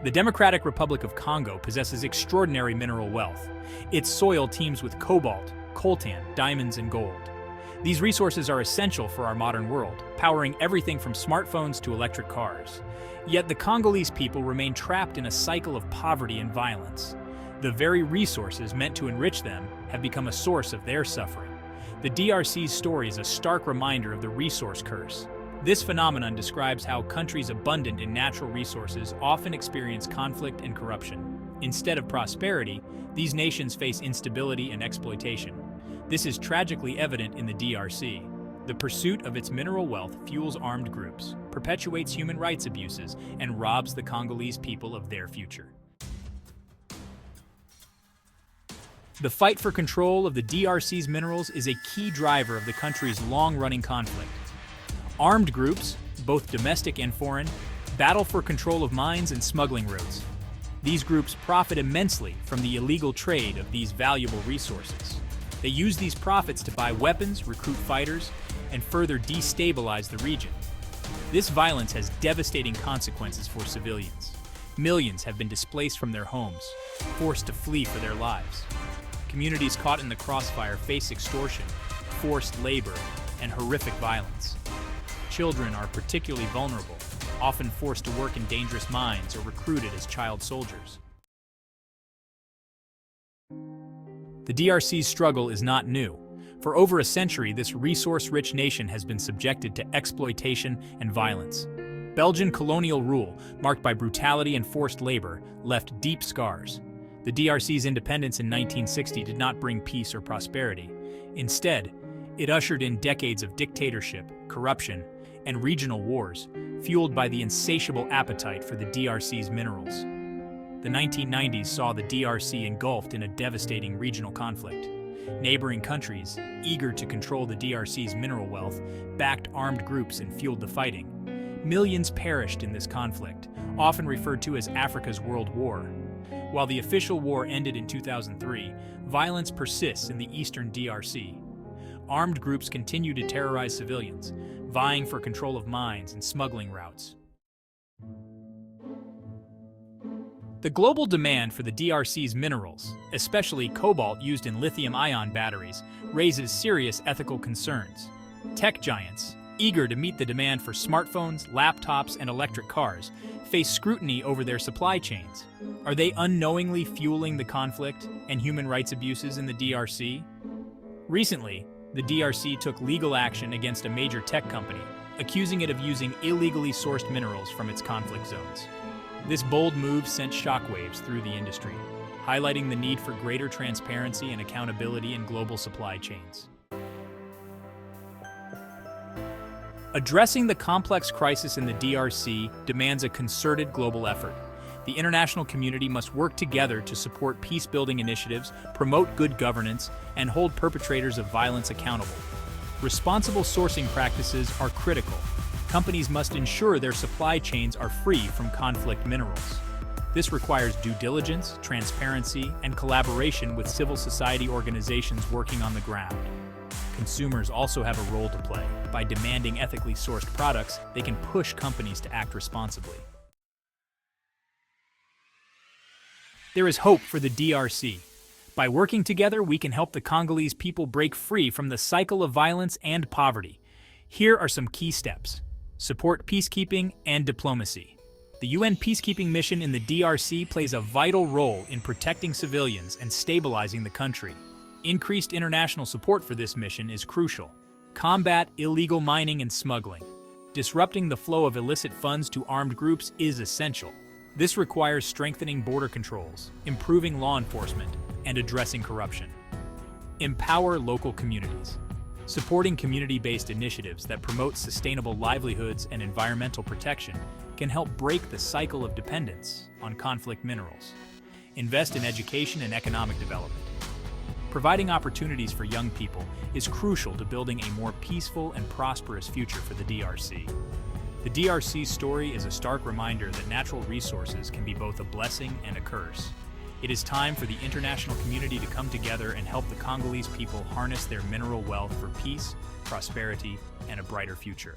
The Democratic Republic of Congo possesses extraordinary mineral wealth. Its soil teems with cobalt, coltan, diamonds, and gold. These resources are essential for our modern world, powering everything from smartphones to electric cars. Yet the Congolese people remain trapped in a cycle of poverty and violence. The very resources meant to enrich them have become a source of their suffering. The DRC's story is a stark reminder of the resource curse. This phenomenon describes how countries abundant in natural resources often experience conflict and corruption. Instead of prosperity, these nations face instability and exploitation. This is tragically evident in the DRC. The pursuit of its mineral wealth fuels armed groups, perpetuates human rights abuses, and robs the Congolese people of their future. The fight for control of the DRC's minerals is a key driver of the country's long-running conflict. Armed groups, both domestic and foreign, battle for control of mines and smuggling routes. These groups profit immensely from the illegal trade of these valuable resources. They use these profits to buy weapons, recruit fighters, and further destabilize the region. This violence has devastating consequences for civilians. Millions have been displaced from their homes, forced to flee for their lives. Communities caught in the crossfire face extortion, forced labor, and horrific violence. Children are particularly vulnerable, often forced to work in dangerous mines or recruited as child soldiers. The DRC's struggle is not new. For over a century, this resource-rich nation has been subjected to exploitation and violence. Belgian colonial rule, marked by brutality and forced labor, left deep scars. The DRC's independence in 1960 did not bring peace or prosperity. Instead, it ushered in decades of dictatorship, corruption, and regional wars, fueled by the insatiable appetite for the DRC's minerals. The 1990s saw the DRC engulfed in a devastating regional conflict. Neighboring countries, eager to control the DRC's mineral wealth, backed armed groups and fueled the fighting. Millions perished in this conflict, often referred to as Africa's World War. While the official war ended in 2003, violence persists in the eastern DRC. Armed groups continue to terrorize civilians, vying for control of mines and smuggling routes. The global demand for the DRC's minerals, especially cobalt used in lithium-ion batteries, raises serious ethical concerns. Tech giants, eager to meet the demand for smartphones, laptops, and electric cars, face scrutiny over their supply chains. Are they unknowingly fueling the conflict and human rights abuses in the DRC? Recently, the DRC took legal action against a major tech company, accusing it of using illegally sourced minerals from its conflict zones. This bold move sent shockwaves through the industry, highlighting the need for greater transparency and accountability in global supply chains. Addressing the complex crisis in the DRC demands a concerted global effort. The international community must work together to support peace-building initiatives, promote good governance, and hold perpetrators of violence accountable. Responsible sourcing practices are critical. Companies must ensure their supply chains are free from conflict minerals. This requires due diligence, transparency, and collaboration with civil society organizations working on the ground. Consumers also have a role to play. By demanding ethically sourced products, they can push companies to act responsibly. There is hope for the DRC. By working together, we can help the Congolese people break free from the cycle of violence and poverty. Here are some key steps. Support peacekeeping and diplomacy. The UN peacekeeping mission in the DRC plays a vital role in protecting civilians and stabilizing the country. Increased international support for this mission is crucial. Combat illegal mining and smuggling. Disrupting the flow of illicit funds to armed groups is essential. This requires strengthening border controls, improving law enforcement, and addressing corruption. Empower local communities. Supporting community-based initiatives that promote sustainable livelihoods and environmental protection can help break the cycle of dependence on conflict minerals. Invest in education and economic development. Providing opportunities for young people is crucial to building a more peaceful and prosperous future for the DRC. The DRC's story is a stark reminder that natural resources can be both a blessing and a curse. It is time for the international community to come together and help the Congolese people harness their mineral wealth for peace, prosperity, and a brighter future.